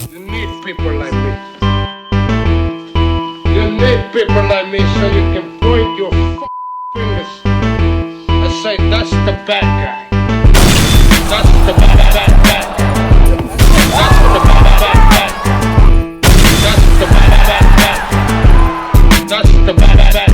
You need people like me. You need people like me so you can point your fingers and say, that's the bad guy. That's the bad guy. That's the bad guy. That's the bad guy. That's the bad guy.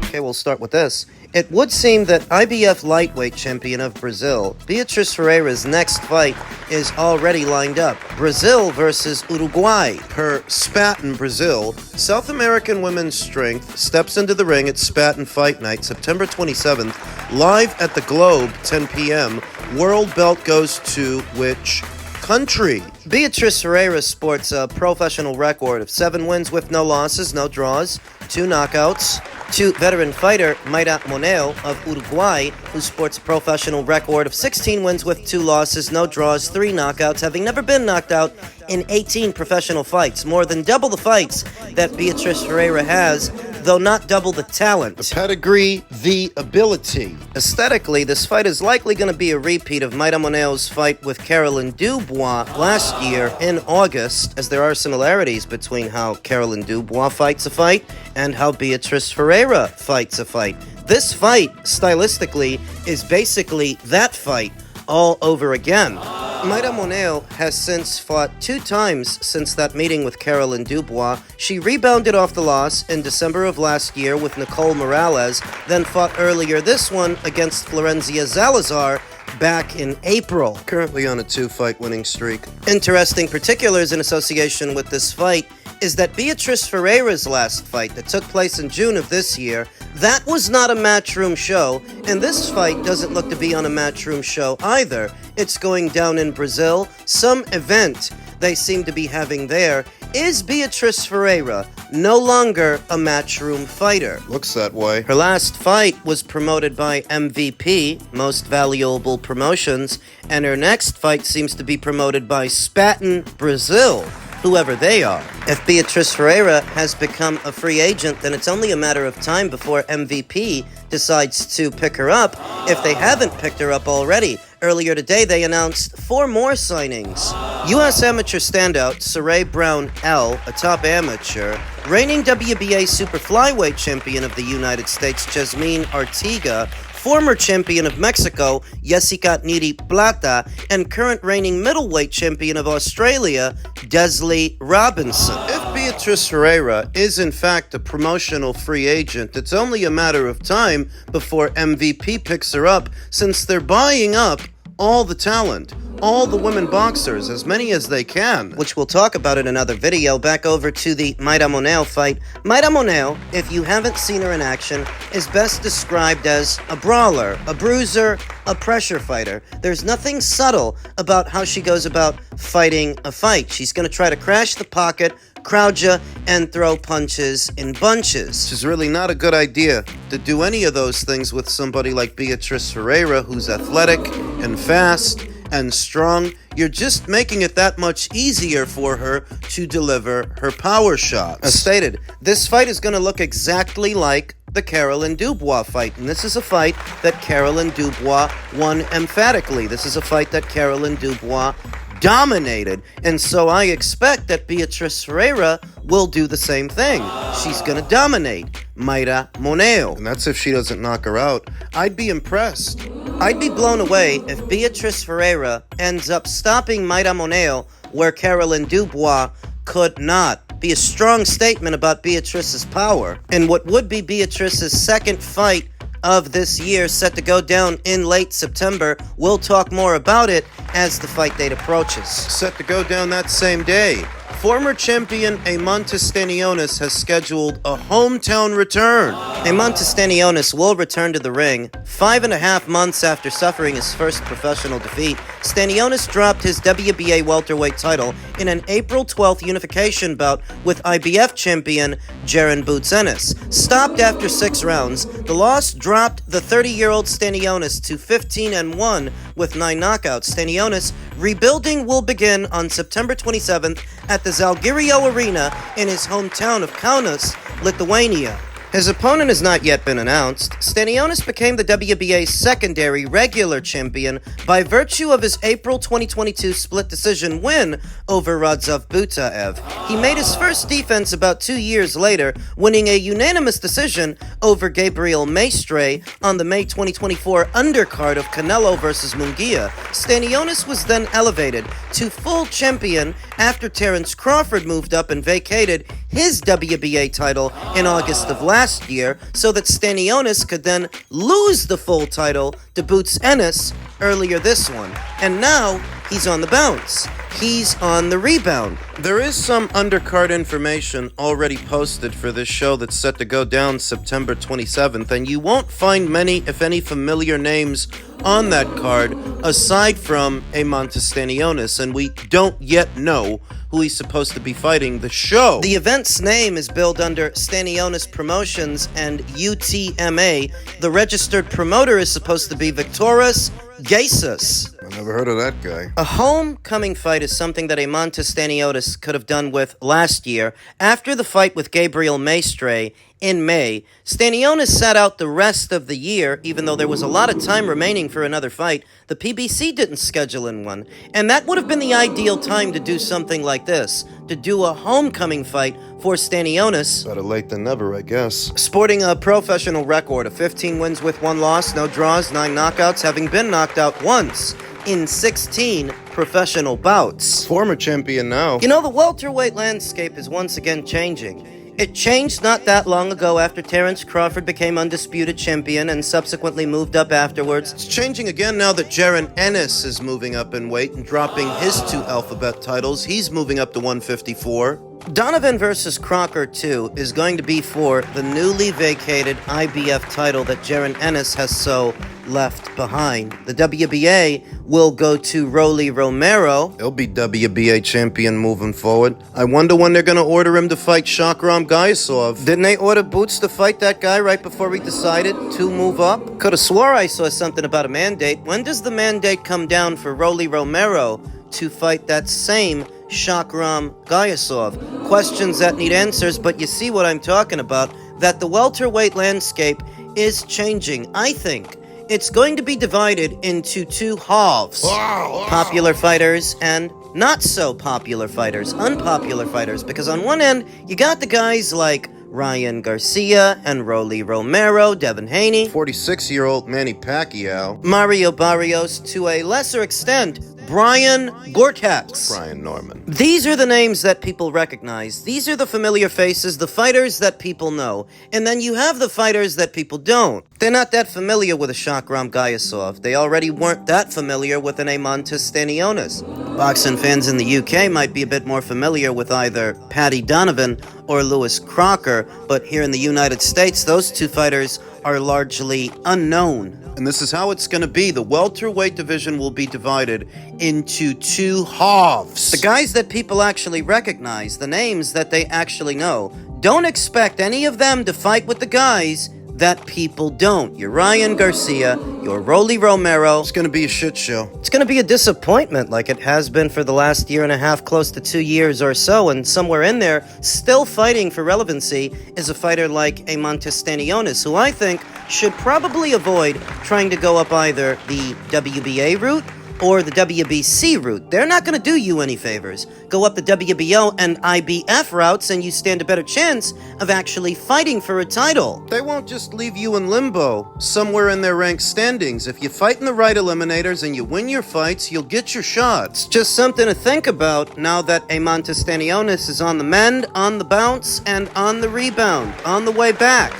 Okay, we'll start with this. It would seem that IBF lightweight champion of Brazil, Beatriz Ferreira's next fight is already lined up. Brazil versus Uruguay. Her spat in Brazil. South American Women's Strength steps into the ring at Spat and Fight Night, September 27th, live at the Globe, 10 p.m. World belt goes to which country? Beatriz Ferreira sports a professional record of 7 wins with no losses, no draws, 2 knockouts. To veteran fighter Maira Moneo of Uruguay, who sports a professional record of 16 wins with 2 losses, no draws, 3 knockouts, having never been knocked out in 18 professional fights, more than double the fights that Beatriz Ferreira has, though not double the talent. The pedigree, the ability. Aesthetically, this fight is likely going to be a repeat of Maira Moneo's fight with Caroline Dubois last year in August, as there are similarities between how Caroline Dubois fights a fight and how Beatriz Ferreira fights a fight. This fight, stylistically, is basically that fight all over again. Maira Moneo has since fought 2 times since that meeting with Caroline Dubois. She rebounded off the loss in December of last year with Nicole Morales, then fought earlier this one against Florencia Salazar back in April. Currently on a 2-fight winning streak. Interesting particulars in association with this fight is that Beatriz Ferreira's last fight that took place in June of this year, that was not a matchroom show, and this fight doesn't look to be on a matchroom show either. It's going down in Brazil. Some event they seem to be having there. Is Beatriz Ferreira no longer a matchroom fighter? Looks that way. Her last fight was promoted by MVP, Most Valuable Promotions, and her next fight seems to be promoted by Spaten Brazil, whoever they are. If Beatriz Ferreira has become a free agent, then it's only a matter of time before MVP decides to pick her up, if they haven't picked her up already. Earlier today, they announced 4 more signings. U.S. amateur standout Saray Brown L., a top amateur, reigning WBA super flyweight champion of the United States Jasmine Artiga, former champion of Mexico, Jessica Niri Plata, and current reigning middleweight champion of Australia, Desley Robinson. If Beatriz Ferreira is in fact a promotional free agent, it's only a matter of time before MVP picks her up, since they're buying up all the talent, all the women boxers, as many as they can, which we'll talk about in another video. Back over to the Maira Moneo fight. Maira Moneo, if you haven't seen her in action, is best described as a brawler, a bruiser, a pressure fighter. There's nothing subtle about how she goes about fighting a fight. She's going to try to crash the pocket, crowd you, and throw punches in bunches. It's really not a good idea to do any of those things with somebody like Beatriz Ferreira, who's athletic and fast and strong. You're just making it that much easier for her to deliver her power shots. As stated, this fight is going to look exactly like the Caroline Dubois fight, and this is a fight that Caroline Dubois won emphatically. This is a fight that Caroline Dubois dominated, and so I expect that Beatriz Ferreira will do the same thing. She's gonna dominate Maira Moneo, and that's if she doesn't knock her out. I'd be impressed. I'd be blown away if Beatriz Ferreira ends up stopping Maira Moneo where Caroline Dubois could not. Be a strong statement about Beatriz's power. In what would be Beatriz's second fight of this year, set to go down in late September. We'll talk more about it as the fight date approaches. Set to go down that same day. Former champion Eimantas Stanionis has scheduled a hometown return. Eimantas Stanionis will return to the ring 5.5 months after suffering his first professional defeat. Stanionis dropped his WBA welterweight title in an April 12th unification bout with IBF champion Jaron Boots Ennis. Stopped after 6 rounds, the loss dropped the 30-year-old Stanionis to 15-1 with 9 knockouts. Stanionis' rebuilding will begin on September 27th at the Zalgiris Arena in his hometown of Kaunas, Lithuania. His opponent has not yet been announced. Stanionis became the WBA's secondary regular champion by virtue of his April 2022 split decision win over Radzov Butaev. He made his first defense about 2 years later, winning a unanimous decision over Gabriel Maestre on the May 2024 undercard of Canelo vs. Munguia. Stanionis was then elevated to full champion after Terence Crawford moved up and vacated his WBA title in August of last year, so that Stanionis could then lose the full title to Boots Ennis earlier this one. And now, he's on the bounce. He's on the rebound. There is some undercard information already posted for this show that's set to go down September 27th, and you won't find many, if any, familiar names on that card aside from Eimantas Stanionis, and we don't yet know who he's supposed to be fighting the show. The event's name is billed under Stanionis Promotions and UTMA. The registered promoter is supposed to be Victoras Zayas. I never heard of that guy. A homecoming fight is something that Eimantas Stanionis could have done with last year. After the fight with Gabriel Maestre in May, Stanionis sat out the rest of the year, even though there was a lot of time remaining for another fight. The PBC didn't schedule in one, and that would have been the ideal time to do something like this, to do a homecoming fight for Stanionis. Better late than never, I guess. Sporting a professional record of 15 wins with 1 loss, no draws, 9 knockouts, having been knocked out once in 16 professional bouts. Former champion now. You know, the welterweight landscape is once again changing. It changed not that long ago after Terence Crawford became undisputed champion and subsequently moved up afterwards. It's changing again now that Ennis is moving up in weight and dropping his 2 alphabet titles. He's moving up to 154. Donovan versus Crocker 2 is going to be for the newly vacated IBF title that Ennis has so left behind. The WBA will go to Rolly Romero. He'll be WBA champion moving forward. I wonder when they're going to order him to fight Shakram Gayasov. Didn't they order Boots to fight that guy right before he decided to move up? Could have swore I saw something about a mandate. When does the mandate come down for Rolly Romero to fight that same Shakram Gayasov? Questions that need answers, but you see what I'm talking about, that the welterweight landscape is changing. I think it's going to be divided into 2 halves. Popular fighters and not so popular fighters, unpopular fighters, because on one end, you got the guys like Ryan Garcia and Rolly Romero, Devin Haney, 46-year-old Manny Pacquiao, Mario Barrios, to a lesser extent, Brian Gortax. Brian Norman. These are the names that people recognize. These are the familiar faces, the fighters that people know. And then you have the fighters that people don't. They're not that familiar with a Shakram Gayasov. They already weren't that familiar with an Eimantas Stanionis. Boxing fans in the UK might be a bit more familiar with either Paddy Donovan or Lewis Crocker, but here in the United States, those 2 fighters are largely unknown. And this is how it's going to be. The welterweight division will be divided into 2 halves. The guys that people actually recognize, the names that they actually know. Don't expect any of them to fight with the guys that people don't. Your Ryan Garcia, your Rolly Romero. It's going to be a shit show. It's going to be a disappointment like it has been for the last year and a half, close to 2 years or so, and somewhere in there, still fighting for relevancy, is a fighter like Eimantas Stanionis, who I think should probably avoid trying to go up either the WBA route or the WBC route. They're not going to do you any favors. Go up the WBO and IBF routes and you stand a better chance of actually fighting for a title. They won't just leave you in limbo, somewhere in their ranked standings. If you fight in the right eliminators and you win your fights, you'll get your shots. Just something to think about now that Eimantas Stanionis is on the mend, on the bounce, and on the rebound, on the way back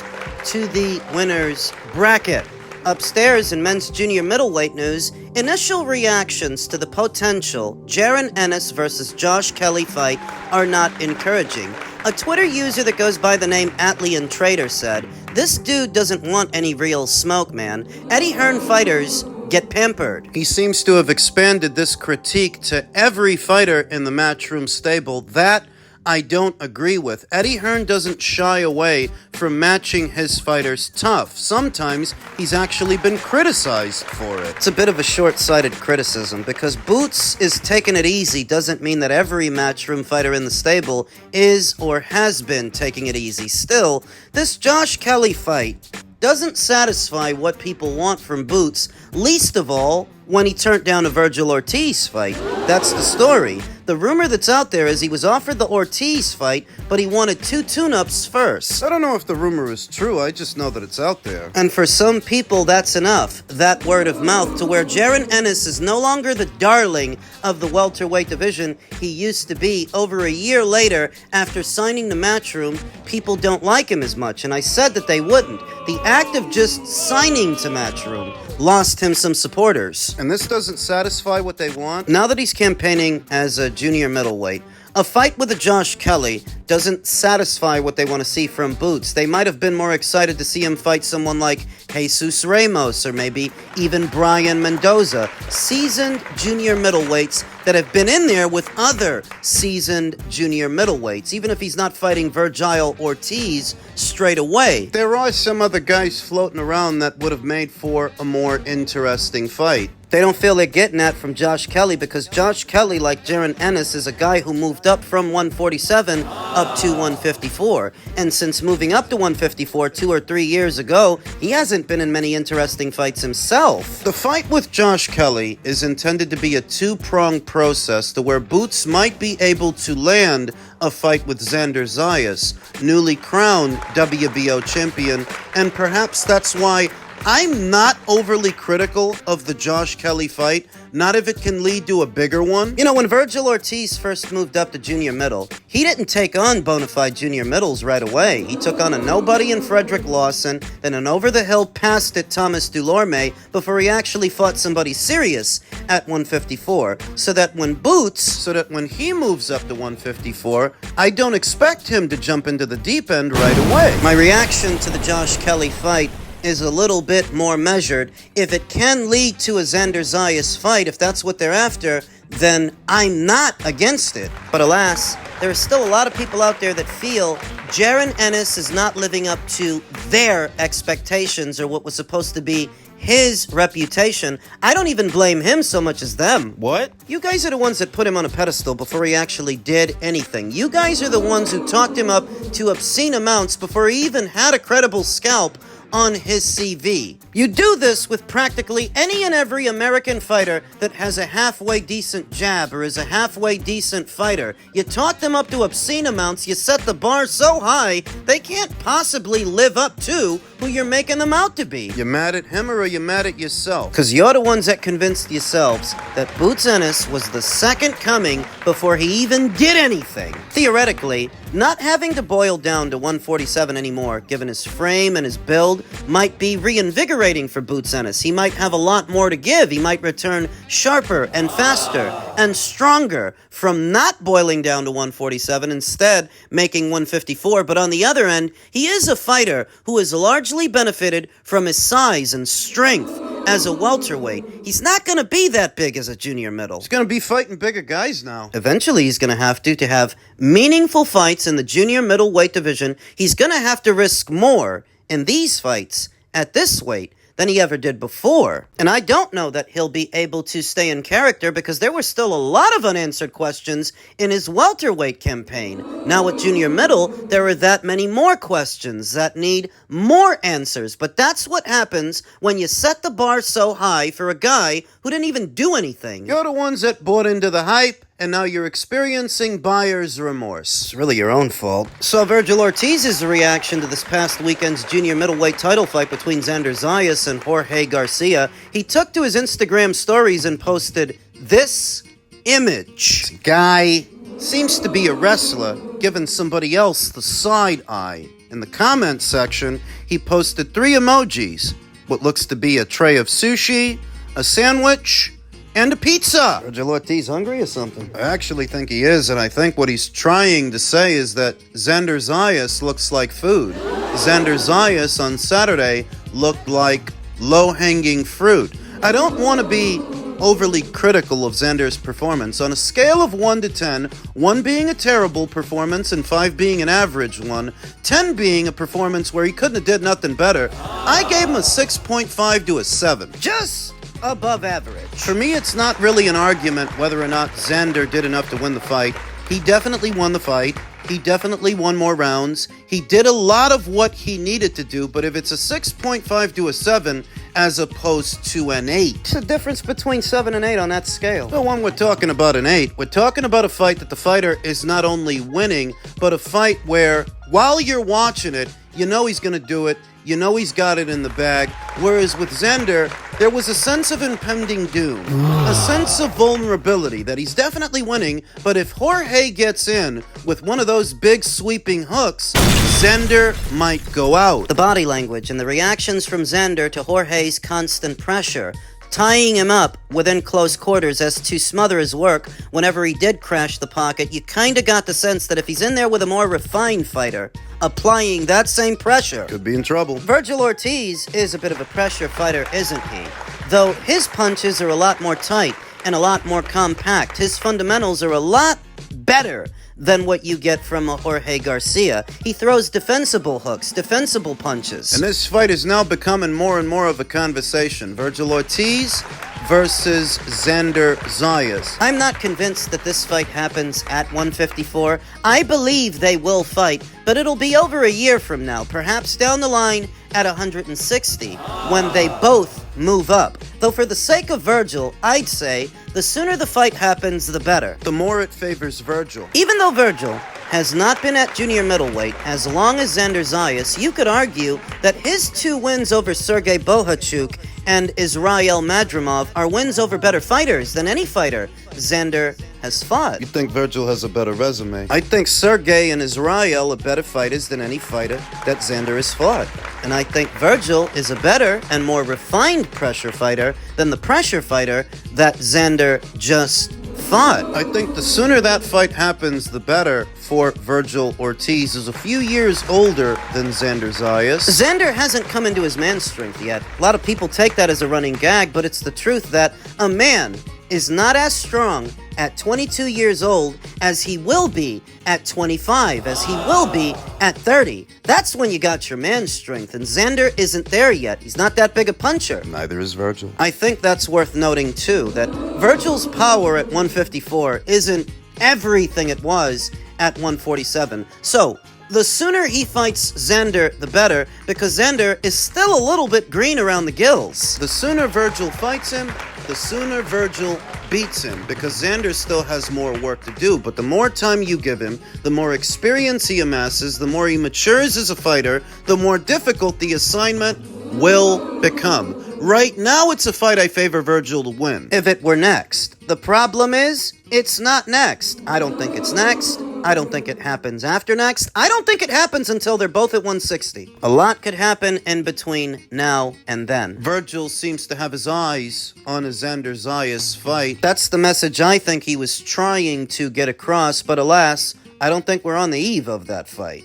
to the winner's bracket. Upstairs in men's junior middleweight news, initial reactions to the potential Ennis versus Josh Kelly fight are not encouraging. A Twitter user that goes by the name Atlian Trader said, "This dude doesn't want any real smoke, man. Eddie Hearn fighters get pampered." He seems to have expanded this critique to every fighter in the Matchroom stable. That I don't agree with. Eddie Hearn doesn't shy away from matching his fighters tough. Sometimes he's actually been criticized for it. It's a bit of a short-sighted criticism, because Boots is taking it easy doesn't mean that every matchroom fighter in the stable is or has been taking it easy. Still, this Josh Kelly fight doesn't satisfy what people want from Boots, least of all when he turned down a Virgil Ortiz fight. That's the story. The rumor that's out there is he was offered the Ortiz fight, but he wanted 2 tune-ups first. I don't know if the rumor is true, I just know that it's out there. And for some people, that's enough. That word of mouth to where Ennis is no longer the darling of the welterweight division he used to be. Over a year later, after signing to Matchroom, people don't like him as much, and I said that they wouldn't. The act of just signing to Matchroom lost him some supporters. And this doesn't satisfy what they want? Now that he's campaigning as a junior middleweight, a fight with a Josh Kelly doesn't satisfy what they want to see from Boots. They might have been more excited to see him fight someone like Jesus Ramos or maybe even Brian Mendoza, seasoned junior middleweights that have been in there with other seasoned junior middleweights, even if he's not fighting Virgil Ortiz straight away. There are some other guys floating around that would have made for a more interesting fight. They don't feel they're getting that from Josh Kelly, because Josh Kelly, like Ennis, is a guy who moved up from 147 up to 154. And since moving up to 154 2 or 3 years ago, he hasn't been in many interesting fights himself. The fight with Josh Kelly is intended to be a 2-pronged process to where Boots might be able to land a fight with Xander Zayas, newly crowned WBO champion, and perhaps that's why I'm not overly critical of the Josh Kelly fight, not if it can lead to a bigger one. You know, when Virgil Ortiz first moved up to junior middle, he didn't take on bona fide junior middles right away. He took on a nobody in Frederick Lawson, then an over-the-hill pass at Thomas Dulorme before he actually fought somebody serious at 154, so that when he moves up to 154, I don't expect him to jump into the deep end right away. My reaction to the Josh Kelly fight is a little bit more measured. If it can lead to a Xander Zayas fight, if that's what they're after, then I'm not against it. But alas, there are still a lot of people out there that feel Ennis is not living up to their expectations or what was supposed to be his reputation. I don't even blame him so much as them. What? You guys are the ones that put him on a pedestal before he actually did anything. You guys are the ones who talked him up to obscene amounts before he even had a credible scalp on his CV. You do this with practically any and every American fighter that has a halfway decent jab or is a halfway decent fighter. You talk them up to obscene amounts, you set the bar so high, they can't possibly live up to who you're making them out to be. You mad at him or are you mad at yourself? Because you're the ones that convinced yourselves that Boots Ennis was the second coming before he even did anything. Theoretically, not having to boil down to 147 anymore, given his frame and his build, might be reinvigorating for Boots Ennis. He might have a lot more to give. He might return sharper and faster and stronger from not boiling down to 147, instead making 154. But on the other end, he is a fighter who has largely benefited from his size and strength as a welterweight. He's not going to be that big as a junior middle. He's going to be fighting bigger guys now. Eventually, he's going to have meaningful fights in the junior middleweight division. He's going to have to risk more in these fights at this weight than he ever did before. And I don't know that he'll be able to stay in character, because there were still a lot of unanswered questions in his welterweight campaign. Now at junior middle, there are that many more questions that need more answers. But that's what happens when you set the bar so high for a guy who didn't even do anything. You're the ones that bought into the hype, and now you're experiencing buyer's remorse. It's really your own fault. So Virgil Ortiz's reaction to this past weekend's junior middleweight title fight between Xander Zayas and Jorge Garcia, he took to his Instagram stories and posted this image. This guy seems to be a wrestler giving somebody else the side eye. In the comment section, he posted 3 emojis. What looks to be a tray of sushi, a sandwich, and a pizza. Virgil Ortiz hungry or something? I actually think he is, and I think what he's trying to say is that Xander Zayas looks like food. Xander Zayas on Saturday looked like low-hanging fruit. I don't want to be overly critical of Xander's performance. On a scale of 1 to 10, 1 being a terrible performance and 5 being an average one, 10 being a performance where he couldn't have did nothing better, I gave him a 6.5 to a 7. Just above average. For me, it's not really an argument whether or not Xander did enough to win the fight. He definitely won the fight. He definitely won more rounds. He did a lot of what he needed to do, but if it's a 6.5 to a 7 as opposed to an 8. What's the difference between 7 and 8 on that scale? Well, when we're talking about an 8, we're talking about a fight that the fighter is not only winning, but a fight where, while you're watching it, you know he's going to do it, you know he's got it in the bag. Whereas with Xander, there was a sense of impending doom, a sense of vulnerability that he's definitely winning, but if Jorge gets in with one of those big sweeping hooks, Xander might go out. The body language and the reactions from Xander to Jorge's constant pressure, tying him up within close quarters as to smother his work whenever he did crash the pocket, you kinda got the sense that if he's in there with a more refined fighter, applying that same pressure, Could be in trouble. Vergil Ortiz is a bit of a pressure fighter, isn't he? Though his punches are a lot more tight and a lot more compact. His fundamentals are a lot better than what you get from a Jorge Garcia. He throws defensible hooks, defensible punches. And this fight is now becoming more and more of a conversation. Vergil Ortiz versus Xander Zayas. I'm not convinced that this fight happens at 154. I believe they will fight, but it'll be over a year from now, perhaps down the line at 160, when they both move up. Though for the sake of Vergil, I'd say the sooner the fight happens, the better. The more it favors Vergil. Even though Vergil has not been at junior middleweight as long as Xander Zayas, you could argue that his 2 wins over Sergey Bohachuk and Israel Madrimov are wins over better fighters than any fighter Xander has fought. You think Vergil has a better resume? I think Sergey and Israel are better fighters than any fighter that Xander has fought. And I think Vergil is a better and more refined pressure fighter than the pressure fighter that Xander just fought. I think the sooner that fight happens, the better for Vergil Ortiz, who's a few years older than Xander Zayas. Xander hasn't come into his man strength yet. A lot of people take that as a running gag, but it's the truth that a man is not as strong at 22 years old as he will be at 25, as he will be at 30. That's when you got your man strength, and Xander isn't there yet. He's not that big a puncher. Neither is Vergil. I think that's worth noting, too, that Vergil's power at 154 isn't everything it was at 147. So, the sooner he fights Xander, the better, because Xander is still a little bit green around the gills. The sooner Vergil fights him, the sooner Vergil beats him, because Xander still has more work to do. But the more time you give him, the more experience he amasses, the more he matures as a fighter, the more difficult the assignment will become. Right now, it's a fight I favor Vergil to win. If it were next. The problem is, it's not next. I don't think it's next. I don't think it happens after next. I don't think it happens until they're both at 160. A lot could happen in between now and then. Vergil seems to have his eyes on a Xander Zayas fight. That's the message I think he was trying to get across, but alas, I don't think we're on the eve of that fight.